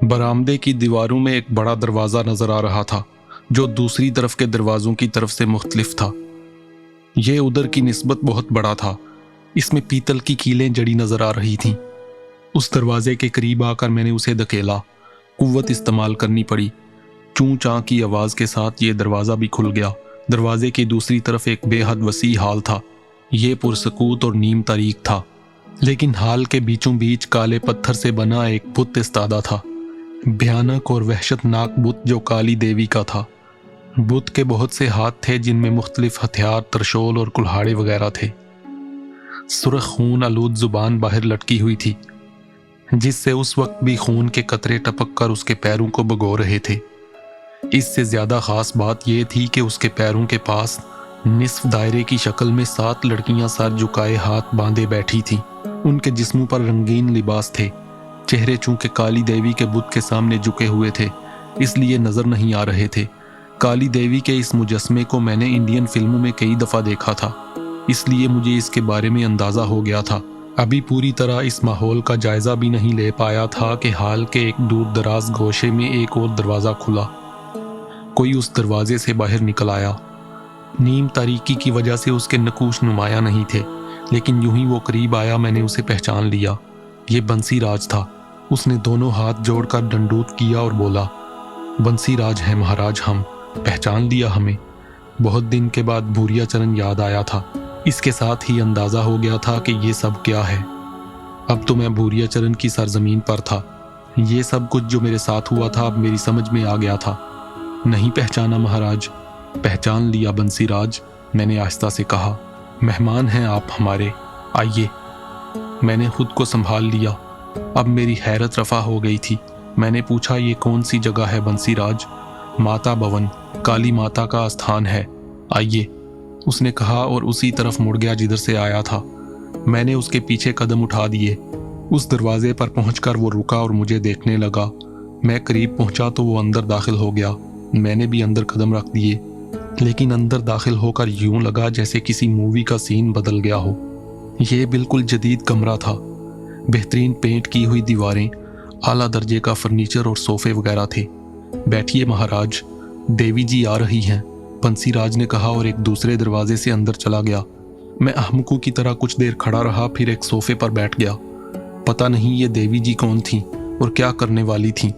बरामदे की दीवारों में एक बड़ा दरवाज़ा नज़र आ रहा था जो दूसरी तरफ के दरवाज़ों की तरफ से मुख्तलिफ था। यह उधर की निस्बत बहुत बड़ा था। इसमें पीतल की कीलें जड़ी नज़र आ रही थीं। उस दरवाजे के करीब आकर मैंने उसे धकेला। कुव्वत इस्तेमाल करनी पड़ी। चूं चां की आवाज़ के साथ ये दरवाज़ा भी खुल गया। दरवाजे की दूसरी तरफ एक बेहद वसी हाल था। ये पुरसकूत और नीम तारीक था, लेकिन हाल के बीचों बीच काले पत्थर से बना एक बुत इस्तादा था। भयानक और वहशतनाक बुत जो काली देवी का था। बुत के बहुत से हाथ थे जिनमें मुख्तलिफ हथियार, त्रिशूल और कुल्हाड़े वगैरह थे। सुर्ख खून आलूद जुबान बाहर लटकी हुई थी, जिससे उस वक्त भी खून के कतरे टपक कर उसके पैरों को भिगो रहे थे। इससे ज्यादा खास बात यह थी कि उसके पैरों के पास निस्फ दायरे की शक्ल में 7 लड़कियां सर झुकाए हाथ बांधे बैठी थीं। उनके जिस्मों पर रंगीन लिबास थे। चेहरे चूंकि काली देवी के बुत के सामने झुके हुए थे, इसलिए नजर नहीं आ रहे थे। काली देवी के इस मुजस्मे को मैंने इंडियन फिल्मों में कई दफ़ा देखा था, इसलिए मुझे इसके बारे में अंदाज़ा हो गया था। अभी पूरी तरह इस माहौल का जायज़ा भी नहीं ले पाया था कि हाल के एक दूर दराज गोशे में एक और दरवाज़ा खुला। कोई उस दरवाजे से बाहर निकल आया। नीम तारीकी की वजह से उसके नकूश नुमाया नहीं थे, लेकिन यूं ही वो करीब आया, मैंने उसे पहचान लिया। ये बंसी राज था। उसने दोनों हाथ जोड़कर डंडूत किया और बोला, बंसी राज है महाराज, हम पहचान लिया हमें। बहुत दिन के बाद भूरिया चरण याद आया था। इसके साथ ही अंदाजा हो गया था कि ये सब क्या है। अब तो मैं भूरिया चरण की सरजमीन पर था। ये सब कुछ जो मेरे साथ हुआ था अब मेरी समझ में आ गया था। नहीं पहचाना महाराज? पहचान लिया बंसी राज, मैंने आहिस्ता से कहा। मेहमान हैं आप हमारे, आइए। मैंने खुद को संभाल लिया। अब मेरी हैरत रफा हो गई थी। मैंने पूछा, ये कौन सी जगह है बंसी राज? माता भवन, काली माता का स्थान है, आइए, उसने कहा और उसी तरफ मुड़ गया जिधर से आया था। मैंने उसके पीछे कदम उठा दिए। उस दरवाजे पर पहुंचकर वो रुका और मुझे देखने लगा। मैं करीब पहुंचा तो वो अंदर दाखिल हो गया। मैंने भी अंदर कदम रख दिए, लेकिन अंदर दाखिल होकर यूं लगा जैसे किसी मूवी का सीन बदल गया हो। ये बिल्कुल जदीद कमरा था। बेहतरीन पेंट की हुई दीवारें, आला दर्जे का फर्नीचर और सोफे वगैरह थे। बैठिए महाराज, देवी जी आ रही हैं, बंसी राज ने कहा और एक दूसरे दरवाजे से अंदर चला गया। मैं अहमकू की तरह कुछ देर खड़ा रहा, फिर एक सोफे पर बैठ गया। पता नहीं ये देवी जी कौन थीं और क्या करने वाली थीं।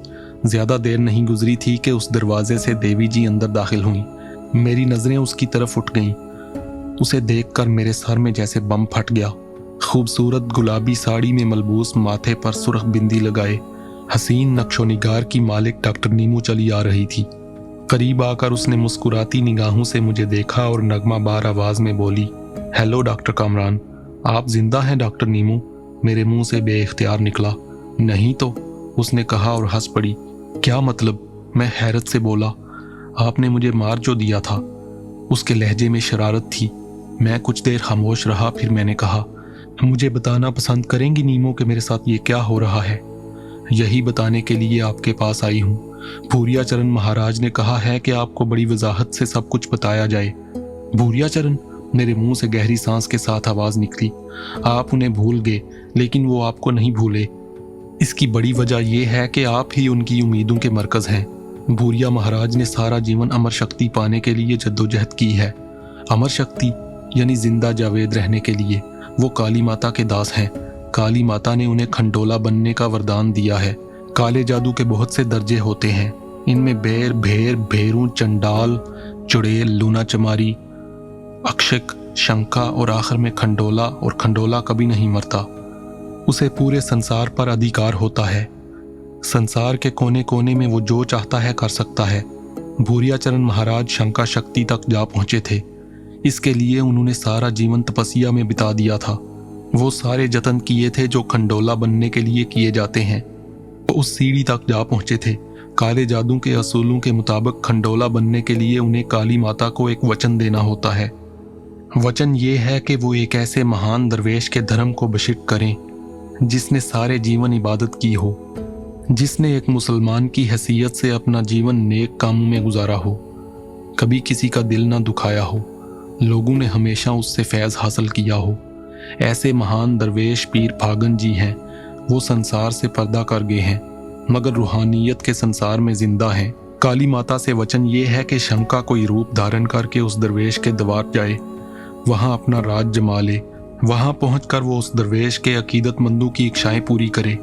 ज्यादा देर नहीं गुजरी थी कि उस दरवाजे से देवी जी अंदर दाखिल हुई। मेरी नजरें उसकी तरफ उठ गईं। उसे देखकर मेरे सर में जैसे बम फट गया। खूबसूरत गुलाबी साड़ी में मलबूस, माथे पर सुर्ख बिंदी लगाए, हसीन नक्शो निगार की मालिक डॉक्टर नीमू चली आ रही थी। करीब आकर उसने मुस्कुराती निगाहों से मुझे देखा और नगमा बार आवाज में बोली, हेलो डॉक्टर कामरान, आप जिंदा हैं डॉक्टर नीमू? मेरे मुंह से बेइख्तियार निकला, नहीं तो, उसने कहा और हंस पड़ी। क्या मतलब? मैं हैरत से बोला, आपने मुझे मार जो दिया था। उसके लहजे में शरारत थी। मैं कुछ देर खामोश रहा, फिर मैंने कहा, मुझे बताना पसंद करेंगी नीमो कि मेरे साथ ये क्या हो रहा है? यही बताने के लिए आपके पास आई हूँ। भूरिया चरण महाराज ने कहा है कि आपको बड़ी वजाहत से सब कुछ बताया जाए। भूरिया चरण? मेरे मुंह से गहरी सांस के साथ आवाज निकली। आप उन्हें भूल गए, लेकिन वो आपको नहीं भूले। इसकी बड़ी वजह यह है कि आप ही उनकी उम्मीदों के मरकज हैं। भूरिया महाराज ने सारा जीवन अमर शक्ति पाने के लिए जद्दोजहद की है। अमर शक्ति यानी जिंदा जावेद रहने के लिए। वो काली माता के दास हैं। काली माता ने उन्हें खंडोला बनने का वरदान दिया है। काले जादू के बहुत से दर्जे होते हैं। इनमें बेर, भेर, भेरू, चंडाल, चुड़ैल, लूना चमारी, अक्षक, शंका और आखिर में खंडोला। और खंडोला कभी नहीं मरता। उसे पूरे संसार पर अधिकार होता है। संसार के कोने कोने में वो जो चाहता है कर सकता है। भूरिया चरण महाराज शंका शक्ति तक जा पहुंचे थे। इसके लिए उन्होंने सारा जीवन तपस्या में बिता दिया था। वो सारे जतन किए थे जो खंडोला बनने के लिए किए जाते हैं। वो उस सीढ़ी तक जा पहुंचे थे। काले जादू के असूलों के मुताबिक खंडोला बनने के लिए उन्हें काली माता को एक वचन देना होता है। वचन ये है कि वो एक ऐसे महान दरवेश के धर्म को बशिट करें जिसने सारे जीवन इबादत की हो, जिसने एक मुसलमान की हैसियत से अपना जीवन नेक कामों में गुजारा हो, कभी किसी का दिल ना दुखाया हो, लोगों ने हमेशा उससे फैज़ हासिल किया हो। ऐसे महान दरवेश पीर फागन जी हैं। वो संसार से पर्दा कर गए हैं। मगर रूहानियत के संसार में जिंदा हैं। काली माता से वचन ये है कि शंका कोई रूप धारण करके उस दरवेश के द्वार जाए, वहां अपना राज जमा ले। वहां पहुंचकर वो उस दरवेश के अकीदतमंदों की इच्छाएं पूरी करे।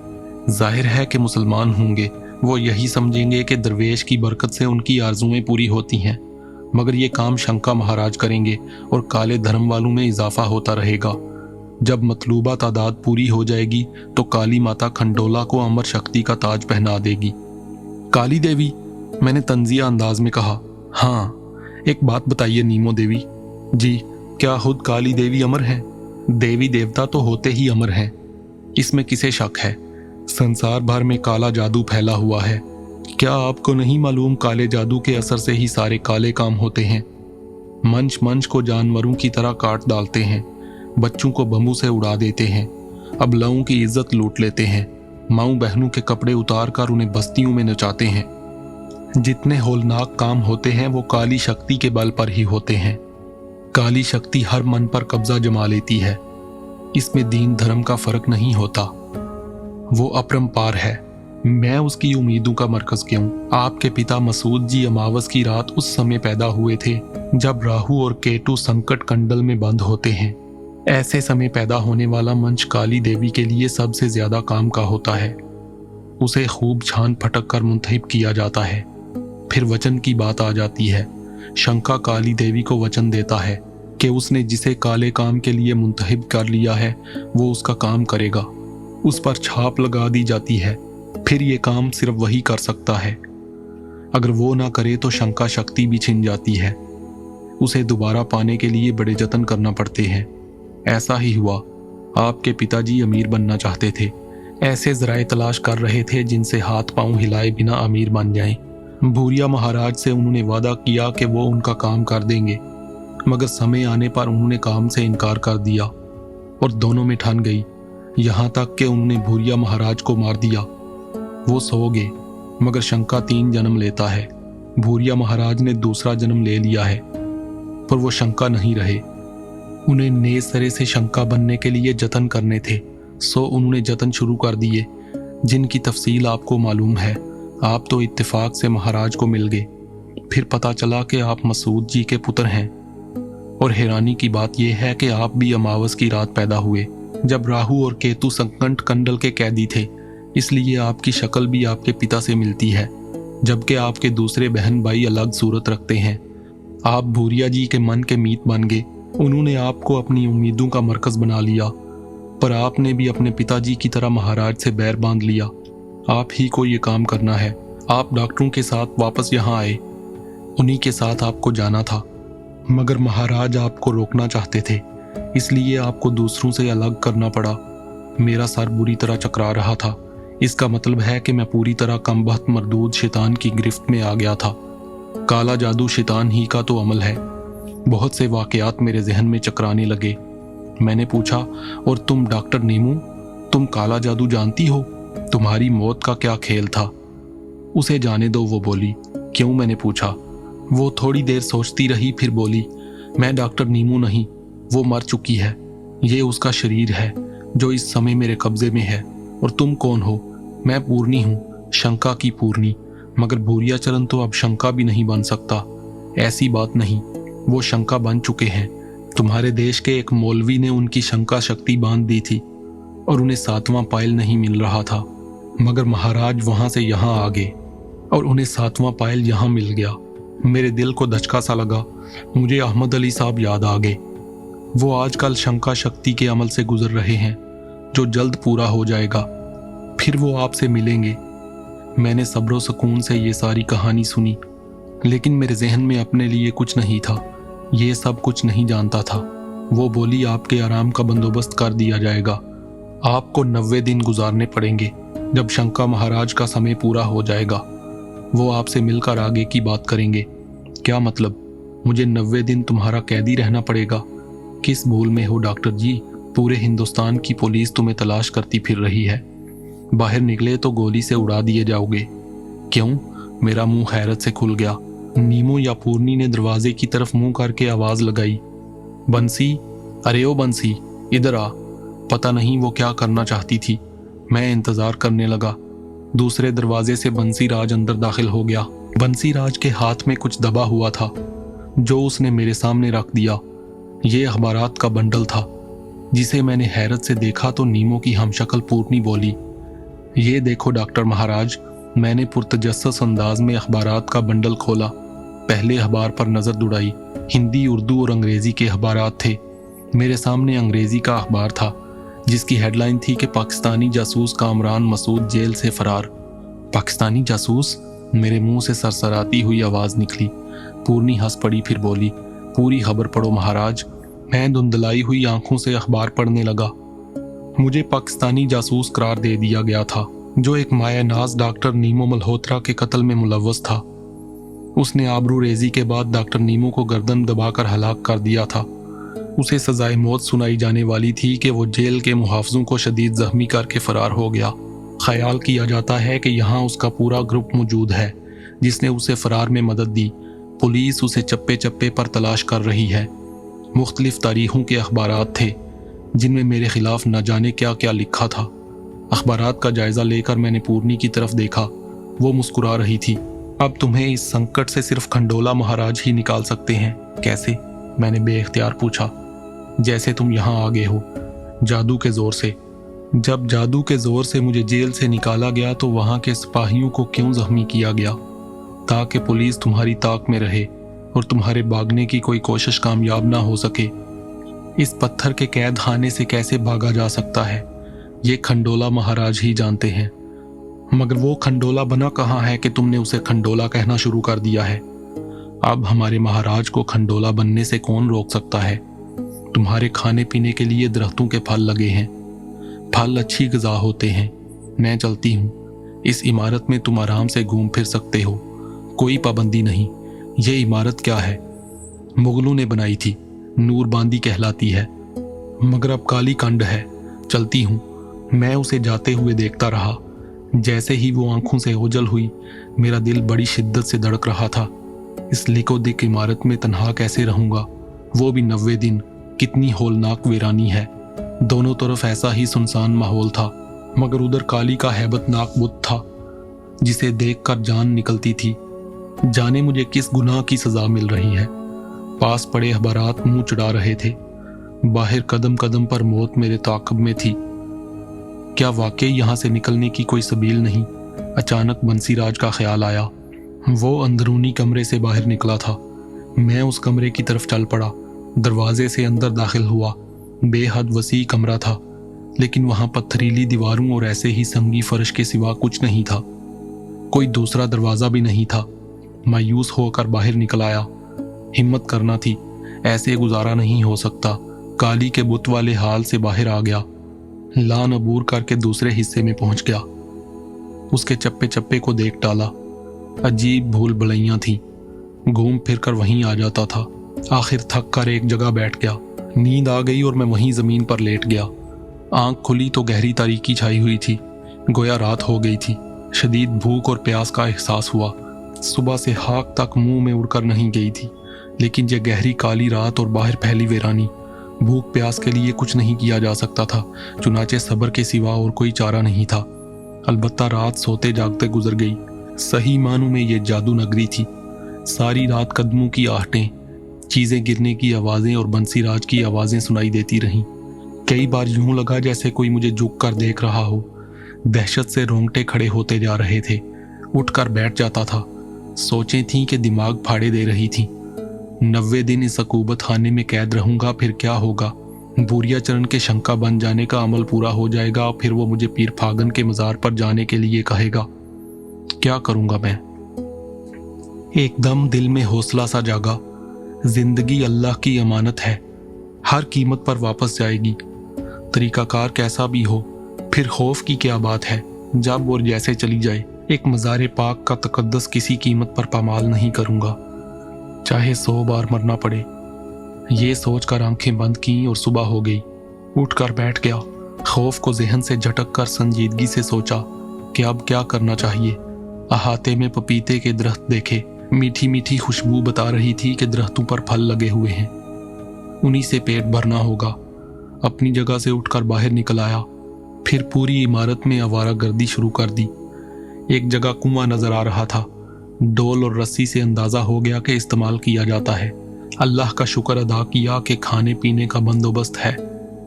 जाहिर है कि मुसलमान होंगे, वो यही समझेंगे कि दरवेश की बरकत से उनकी आरजुएं पूरी होती हैं। मगर ये काम शंका महाराज करेंगे और काले धर्म वालों में इजाफा होता रहेगा। जब मतलूबा तादाद पूरी हो जाएगी तो काली माता खंडोला को अमर शक्ति का ताज पहना देगी। काली देवी, मैंने तंजिया अंदाज में कहा। हाँ, एक बात बताइए नीमो देवी जी, क्या खुद काली देवी अमर है? देवी देवता तो होते ही अमर हैं, इसमें किसे शक है? संसार भर में काला जादू फैला हुआ है। क्या आपको नहीं मालूम काले जादू के असर से ही सारे काले काम होते हैं? मंच मंच को जानवरों की तरह काट डालते हैं, बच्चों को बम्बू से उड़ा देते हैं, अबलाओं की इज्जत लूट लेते हैं, माऊ बहनों के कपड़े उतार कर उन्हें बस्तियों में नचाते हैं। जितने होलनाक काम होते हैं वो काली शक्ति के बल पर ही होते हैं। काली शक्ति हर मन पर कब्जा जमा लेती है। इसमें दीन धर्म का फर्क नहीं होता। वो अपरंपार है। मैं उसकी उम्मीदों का मरकज क्यों? आपके पिता मसूद जी अमावस की रात उस समय पैदा हुए थे जब राहु और केतु संकट कंडल में बंद होते हैं। ऐसे समय पैदा होने वाला मंच काली देवी के लिए सबसे ज्यादा काम का होता है। उसे खूब छान फटक कर मुंतहिब किया जाता है। फिर वचन की बात आ जाती है। शंका काली देवी को वचन देता है कि उसने जिसे काले काम के लिए मुंतहिब कर लिया है वो उसका काम करेगा। उस पर छाप लगा दी जाती है। फिर ये काम सिर्फ वही कर सकता है। अगर वो ना करे तो शंका शक्ति भी छिन जाती है। उसे दोबारा पाने के लिए बड़े जतन करना पड़ते हैं। ऐसा ही हुआ। आपके पिताजी अमीर बनना चाहते थे, ऐसे जराए तलाश कर रहे थे जिनसे हाथ पांव हिलाए बिना अमीर बन जाएं। भूरिया महाराज से उन्होंने वादा किया कि वो उनका काम कर देंगे, मगर समय आने पर उन्होंने काम से इनकार कर दिया और दोनों में ठन गई। यहाँ तक कि उन्होंने भूरिया महाराज को मार दिया। वो सो गए, मगर शंका 3 जन्म लेता है। भूरिया महाराज ने दूसरा जन्म ले लिया है, पर वो शंका नहीं रहे। उन्हें नए सिरे से शंका बनने के लिए जतन करने थे, सो उन्होंने जतन शुरू कर दिए, जिनकी तफसील आपको मालूम है। आप तो इत्तेफाक से महाराज को मिल गए। फिर पता चला कि आप मसूद जी के पुत्र हैं। और हैरानी की बात यह है कि आप भी अमावस की रात पैदा हुए जब राहु और केतु संकट कंडल के कैदी थे। इसलिए आपकी शक्ल भी आपके पिता से मिलती है, जबकि आपके दूसरे बहन भाई अलग सूरत रखते हैं। आप भूरिया जी के मन के मीत बन गए। उन्होंने आपको अपनी उम्मीदों का मरकज बना लिया, पर आपने भी अपने पिताजी की तरह महाराज से बैर बांध लिया। आप ही को ये काम करना है। आप डॉक्टरों के साथ वापस यहाँ आए, उन्हीं के साथ आपको जाना था, मगर महाराज आपको रोकना चाहते थे, इसलिए आपको दूसरों से अलग करना पड़ा। मेरा सर बुरी तरह चकरा रहा था। इसका मतलब है कि मैं पूरी तरह कमबख्त मरदूद शैतान की गिरफ्त में आ गया था। काला जादू शैतान ही का तो अमल है। बहुत से वाकयात मेरे जहन में चकराने लगे। मैंने पूछा, और तुम डॉक्टर नीमू, तुम काला जादू जानती हो? तुम्हारी मौत का क्या खेल था? उसे जाने दो, वो बोली। क्यों? मैंने पूछा। वो थोड़ी देर सोचती रही, फिर बोली, मैं डॉक्टर नीमू नहीं, वो मर चुकी है। ये उसका शरीर है जो इस समय मेरे कब्जे में है। और तुम कौन हो? मैं पूर्णी हूँ, शंका की पूर्णी। मगर भूरिया चरण तो अब शंका भी नहीं बन सकता। ऐसी बात नहीं, वो शंका बन चुके हैं। तुम्हारे देश के एक मौलवी ने उनकी शंका शक्ति बांध दी थी और उन्हें 7वां पायल नहीं मिल रहा था, मगर महाराज वहां से यहाँ आ गए और उन्हें 7वां पायल यहाँ मिल गया। मेरे दिल को धचका सा लगा। मुझे अहमद अली साहब याद आ गए। वो आजकल शंका शक्ति के अमल से गुजर रहे हैं, जो जल्द पूरा हो जाएगा। फिर वो आपसे मिलेंगे। मैंने सब्र सुकून से ये सारी कहानी सुनी, लेकिन मेरे जहन में अपने लिए कुछ नहीं था। ये सब कुछ नहीं जानता था। वो बोली, आपके आराम का बंदोबस्त कर दिया जाएगा। आपको 90 दिन गुजारने पड़ेंगे। जब शंका महाराज का समय पूरा हो जाएगा, वो आपसे मिलकर आगे की बात करेंगे। क्या मतलब? मुझे 90 दिन तुम्हारा कैदी रहना पड़ेगा? किस भूल में हो डॉक्टर जी? पूरे हिंदुस्तान की पुलिस तुम्हें तलाश करती फिर रही है। बाहर निकले तो गोली से उड़ा दिए जाओगे। क्यों? मेरा मुंह हैरत से खुल गया। नीमो या पूर्णी ने दरवाजे की तरफ मुंह करके आवाज लगाई, बंसी, अरे ओ बंसी, इधर आ। पता नहीं वो क्या करना चाहती थी। मैं इंतजार करने लगा। दूसरे दरवाजे से बंसी राज अंदर दाखिल हो गया। बंसी राज के हाथ में कुछ दबा हुआ था जो उसने मेरे सामने रख दिया। ये अखबारात का बंडल था जिसे मैंने हैरत से देखा तो नीमो की हमशक्ल पूर्णी बोली, ये देखो डॉक्टर महाराज। मैंने पुरतजस्सुस अंदाज में अखबारात का बंडल खोला। पहले अखबार पर नजर दुड़ाई। हिंदी, उर्दू और अंग्रेजी के अखबारात थे। मेरे सामने अंग्रेजी का अखबार था जिसकी हेडलाइन थी कि पाकिस्तानी जासूस कामरान मसूद जेल से फरार। पाकिस्तानी जासूस? मेरे मुंह से सरसराती हुई आवाज निकली। पूर्णी हंस पड़ी, फिर बोली, पूरी खबर पढ़ो महाराज। मैं धुंधलाई हुई आंखों से अखबार पढ़ने लगा। मुझे पाकिस्तानी जासूस करार दे दिया गया था जो एक मायानाज डॉक्टर नीमो मल्होत्रा के कत्ल में मुलव्वस था। उसने आबरू रेजी के बाद डॉक्टर नीमो को गर्दन दबाकर हलाक कर दिया था। उसे सजाए मौत सुनाई जाने वाली थी कि वो जेल के मुहाफिजों को शदीद जख्मी करके फरार हो गया। ख्याल किया जाता है कि यहाँ उसका पूरा ग्रुप मौजूद है जिसने उसे फरार में मदद दी। पुलिस उसे चप्पे चप्पे पर तलाश कर रही है। मुख्तलिफ तारीखों के अखबारात थे जिनमें मेरे खिलाफ न जाने क्या क्या लिखा था। अखबारात का जायजा लेकर मैंने पूर्णी की तरफ देखा। वो मुस्कुरा रही थी। अब तुम्हें इस संकट से सिर्फ खंडोला महाराज ही निकाल सकते हैं। कैसे? मैंने बेइख्तियार पूछा। जैसे तुम यहाँ आ गए हो, जादू के जोर से। जब जादू के जोर से मुझे जेल से निकाला गया तो वहां के सिपाहियों को क्यों जख्मी किया गया? ताकि पुलिस तुम्हारी ताक में रहे और तुम्हारे भागने की कोई कोशिश कामयाब ना हो सके। इस पत्थर के कैद खाने से कैसे भागा जा सकता है ये खंडोला महाराज ही जानते हैं। मगर वो खंडोला बना कहाँ है कि तुमने उसे खंडोला कहना शुरू कर दिया है? अब हमारे महाराज को खंडोला बनने से कौन रोक सकता है? तुम्हारे खाने पीने के लिए दरख्तों के फल लगे हैं। फल अच्छी ग़िज़ा होते हैं। मैं चलती हूँ। इस इमारत में तुम आराम से घूम फिर सकते हो, कोई पाबंदी नहीं। ये इमारत क्या है? मुगलों ने बनाई थी, नूरबांदी कहलाती है, मगर अब काली कंड है। चलती हूँ। मैं उसे जाते हुए देखता रहा। जैसे ही वो आंखों से ओझल हुई मेरा दिल बड़ी शिद्दत से धड़क रहा था। इस लिकोदिक इमारत में तन्हा कैसे रहूंगा, वो भी 90 दिन। कितनी होलनाक वीरानी है। दोनों तरफ ऐसा ही सुनसान माहौल था, मगर उधर काली का हैबतनाक बुत था जिसे देखकर जान निकलती थी। जाने मुझे किस गुनाह की सजा मिल रही है। पास पड़े अखबारात मुंह चढ़ा रहे थे। बाहर कदम कदम पर मौत मेरे ताक़ब में थी। क्या वाकई यहाँ से निकलने की कोई सबील नहीं? अचानक बंसीराज का ख्याल आया। वो अंदरूनी कमरे से बाहर निकला था। मैं उस कमरे की तरफ चल पड़ा। दरवाजे से अंदर दाखिल हुआ। बेहद वसी कमरा था, लेकिन वहां पत्थरीली दीवारों और ऐसे ही संगी फर्श के सिवा कुछ नहीं था। कोई दूसरा दरवाजा भी नहीं था। मायूस होकर बाहर निकल आया। हिम्मत करना थी, ऐसे गुजारा नहीं हो सकता। काली के बुत वाले हाल से बाहर आ गया। लान अबूर करके दूसरे हिस्से में पहुंच गया। उसके चप्पे चप्पे को देख डाला। अजीब भूल भुलैयां थीं। घूम फिर कर वहीं आ जाता था। आखिर थक कर एक जगह बैठ गया। नींद आ गई और मैं वहीं जमीन पर लेट गया। आंख खुली तो गहरी तारीकी छाई हुई थी, गोया रात हो गई थी। शदीद भूख और प्यास का एहसास हुआ। सुबह से हाक तक मुंह में उड़कर नहीं गई थी, लेकिन यह गहरी काली रात और बाहर फैली वीरानी, भूख प्यास के लिए कुछ नहीं किया जा सकता था। चुनाचे सब्र के सिवा और कोई चारा नहीं था। अलबत्ता रात सोते जागते गुजर गई। सही मानों में ये जादू नगरी थी। सारी रात कदमों की आहटें, चीजें गिरने की आवाजें और बंसीराज की आवाजें सुनाई देती रहीं। कई बार यूं लगा जैसे कोई मुझे झुक कर देख रहा हो। दहशत से रोंगटे खड़े होते जा रहे थे। उठकर बैठ जाता था। सोचें थीं कि दिमाग फाड़े दे रही थीं। 90 दिन इस अकूबत खाने में कैद रहूंगा, फिर क्या होगा? बूरिया चरण के शंका बन जाने का अमल पूरा हो जाएगा, फिर वो मुझे पीर फागन के मज़ार पर जाने के लिए कहेगा। क्या करूंगा मैं? एकदम दिल में हौसला सा जागा। जिंदगी अल्लाह की अमानत है, हर कीमत पर वापस जाएगी। तरीकाकार कैसा भी हो, फिर खौफ की क्या बात है जब और जैसे चली जाए। एक मज़ार पाक का तकद्दस किसी कीमत पर पामाल नहीं करूंगा, चाहे 100 बार मरना पड़े। ये सोचकर आंखें बंद की और सुबह हो गई। उठकर बैठ गया। खौफ को जहन से झटक कर संजीदगी से सोचा कि अब क्या करना चाहिए। अहाते में पपीते के दरख्त देखे। मीठी मीठी खुशबू बता रही थी कि दरख्तों पर फल लगे हुए हैं, उन्हीं से पेट भरना होगा। अपनी जगह से उठकर बाहर निकल आया। फिर पूरी इमारत में आवारागर्दी शुरू कर दी। ایک جگہ کنواں نظر آ رہا تھا۔ ڈول اور رسی سے اندازہ ہو گیا کہ استعمال کیا جاتا ہے۔ اللہ کا شکر ادا کیا کہ کھانے پینے کا بندوبست ہے۔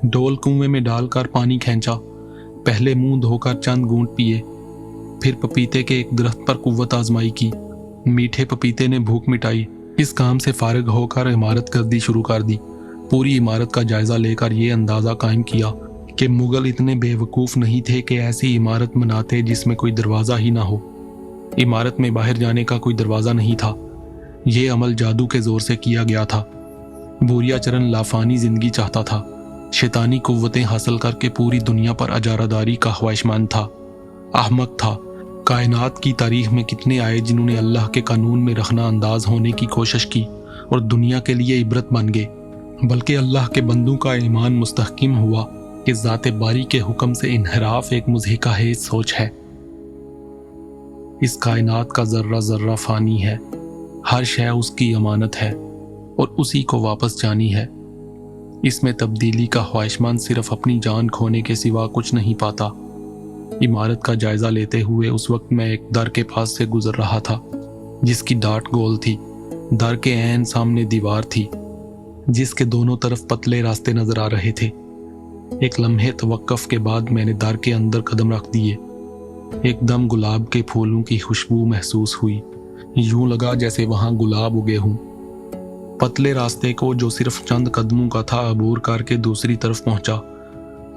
ڈول کنویں میں ڈال کر پانی کھینچا، پہلے منہ دھو کر چند گھونٹ پیے، پھر پپیتے کے ایک درخت پر قوت آزمائی کی۔ میٹھے پپیتے نے بھوک مٹائی۔ اس کام سے فارغ ہو کر عمارت گردی شروع کر دی۔ پوری عمارت کا جائزہ لے کر یہ اندازہ قائم کیا کہ مغل اتنے بے وقوف نہیں تھے کہ ایسی عمارت بناتے جس میں کوئی دروازہ ہی نہ ہو۔ عمارت میں باہر جانے کا کوئی دروازہ نہیں تھا۔ یہ عمل جادو کے زور سے کیا گیا تھا۔ بوریا چرن لافانی زندگی چاہتا تھا، شیطانی قوتیں حاصل کر کے پوری دنیا پر اجارہ داری کا خواہشمند تھا، احمق تھا۔ کائنات کی تاریخ میں کتنے آئے جنہوں نے اللہ کے قانون میں رخنہ انداز ہونے کی کوشش کی اور دنیا کے لیے عبرت بن گئے، بلکہ اللہ کے بندوں کا ایمان مستحکم ہوا کہ ذات باری کے حکم سے انحراف ایک مضحکہ خیز سوچ ہے۔ اس کائنات کا ذرہ ذرہ فانی ہے، ہر شے اس کی امانت ہے اور اسی کو واپس جانی ہے۔ اس میں تبدیلی کا خواہشمند صرف اپنی جان کھونے کے سوا کچھ نہیں پاتا۔ عمارت کا جائزہ لیتے ہوئے اس وقت میں ایک در کے پاس سے گزر رہا تھا جس کی ڈاٹ گول تھی۔ در کے عین سامنے دیوار تھی جس کے دونوں طرف پتلے راستے نظر آ رہے تھے۔ ایک لمحے توقف کے بعد میں نے در کے اندر قدم رکھ دیے۔ ایک دم گلاب کے پھولوں کی خوشبو محسوس ہوئی، یوں لگا جیسے وہاں گلاب اگے ہوں۔ پتلے راستے کو جو صرف چند قدموں کا تھا عبور کر کے دوسری طرف پہنچا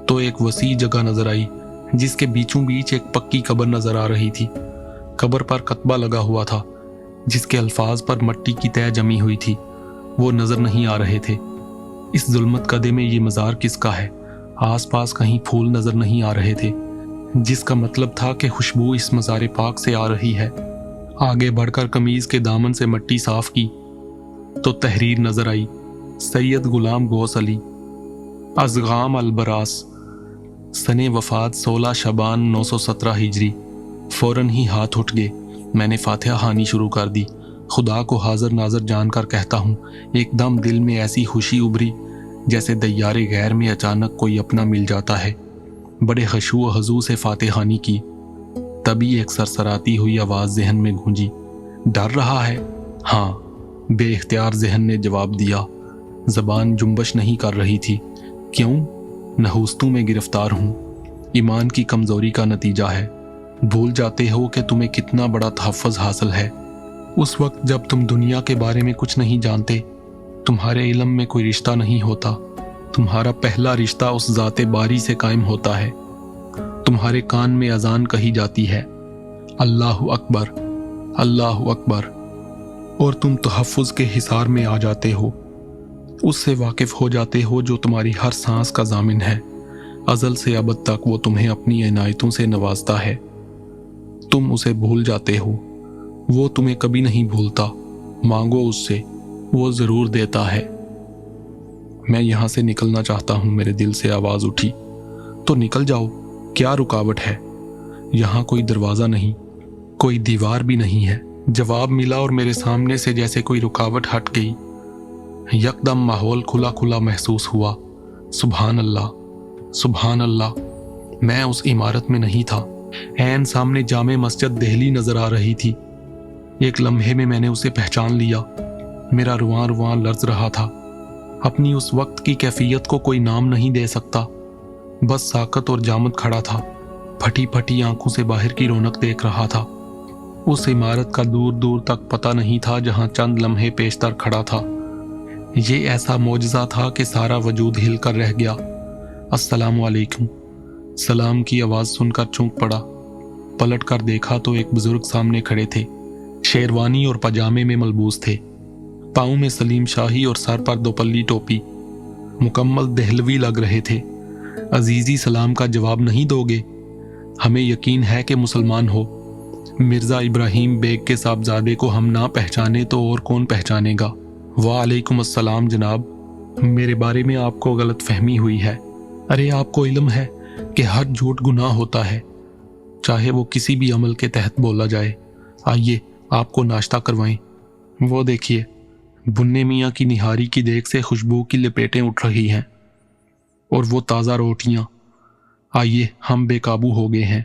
تو ایک وسیع جگہ نظر آئی جس کے بیچوں بیچ ایک پکی قبر نظر آ رہی تھی۔ قبر پر کتبہ لگا ہوا تھا جس کے الفاظ پر مٹی کی تہ جمی ہوئی تھی، وہ نظر نہیں آ رہے تھے۔ اس ظلمت کدے میں یہ مزار کس کا ہے؟ آس پاس کہیں پھول نظر نہیں آ رہے تھے، جس کا مطلب تھا کہ خوشبو اس مزار پاک سے آ رہی ہے۔ آگے بڑھ کر قمیض کے دامن سے مٹی صاف کی تو تحریر نظر آئی، سید غلام غوث علی، ازغام البراس، سن وفات 16 شعبان 917 ہجری۔ فوراً ہی ہاتھ اٹھ گئے۔ میں نے فاتحہ خوانی شروع کر دی۔ خدا کو حاضر ناظر جان کر کہتا ہوں، ایک دم دل میں ایسی خوشی ابھری جیسے دیار غیر میں اچانک کوئی اپنا مل جاتا ہے۔ بڑے خشوع و خضوع سے فاتحہ خوانی کی، تبھی ایک سرسراتی ہوئی آواز ذہن میں گونجی، ڈر رہا ہے؟ ہاں، بے اختیار ذہن نے جواب دیا۔ زبان جنبش نہیں کر رہی تھی۔ کیوں؟ نحوستوں میں گرفتار ہوں۔ ایمان کی کمزوری کا نتیجہ ہے۔ بھول جاتے ہو کہ تمہیں کتنا بڑا تحفظ حاصل ہے۔ اس وقت جب تم دنیا کے بارے میں کچھ نہیں جانتے، تمہارے علم میں کوئی رشتہ نہیں ہوتا، تمہارا پہلا رشتہ اس ذات باری سے قائم ہوتا ہے۔ تمہارے کان میں اذان کہی جاتی ہے، اللہ اکبر، اللہ اکبر، اور تم تحفظ کے حصار میں آ جاتے ہو، اس سے واقف ہو جاتے ہو جو تمہاری ہر سانس کا ضامن ہے۔ ازل سے ابد تک وہ تمہیں اپنی عنایتوں سے نوازتا ہے، تم اسے بھول جاتے ہو، وہ تمہیں کبھی نہیں بھولتا۔ مانگو اس سے، وہ ضرور دیتا ہے۔ میں یہاں سے نکلنا چاہتا ہوں، میرے دل سے آواز اٹھی۔ تو نکل جاؤ، کیا رکاوٹ ہے؟ یہاں کوئی دروازہ نہیں، کوئی دیوار بھی نہیں ہے۔ جواب ملا اور میرے سامنے سے جیسے کوئی رکاوٹ ہٹ گئی۔ یکدم ماحول کھلا کھلا محسوس ہوا۔ سبحان اللہ، سبحان اللہ، میں اس عمارت میں نہیں تھا۔ عین سامنے جامع مسجد دہلی نظر آ رہی تھی۔ ایک لمحے میں نے اسے پہچان لیا۔ میرا رواں رواں لرز رہا تھا۔ اپنی اس وقت کی کیفیت کو کوئی نام نہیں دے سکتا، بس ساکت اور جامد کھڑا تھا، پھٹی پھٹی آنکھوں سے باہر کی رونق دیکھ رہا تھا۔ اس عمارت کا دور دور تک پتہ نہیں تھا جہاں چند لمحے پیشتر کھڑا تھا۔ یہ ایسا معجزہ تھا کہ سارا وجود ہل کر رہ گیا۔ السلام علیکم، سلام کی آواز سن کر چونک پڑا۔ پلٹ کر دیکھا تو ایک بزرگ سامنے کھڑے تھے، شیروانی اور پاجامے میں ملبوس تھے، پاؤں میں سلیم شاہی اور سر پر دوپلی ٹوپی، مکمل دہلوی لگ رہے تھے۔ عزیزی سلام کا جواب نہیں دو گے؟ ہمیں یقین ہے کہ مسلمان ہو۔ مرزا ابراہیم بیگ کے صاحبزادے کو ہم نہ پہچانے تو اور کون پہچانے گا؟ وعلیکم السلام جناب، میرے بارے میں آپ کو غلط فہمی ہوئی ہے۔ ارے آپ کو علم ہے کہ ہر جھوٹ گناہ ہوتا ہے، چاہے وہ کسی بھی عمل کے تحت بولا جائے۔ آئیے آپ کو ناشتہ کروائیں۔ وہ دیکھیے، بننے میاں کی نہاری کی دیگ سے خوشبو کی لپیٹیں اٹھ رہی ہیں، اور وہ تازہ روٹیاں۔ آئیے، ہم بے قابو ہو گئے ہیں۔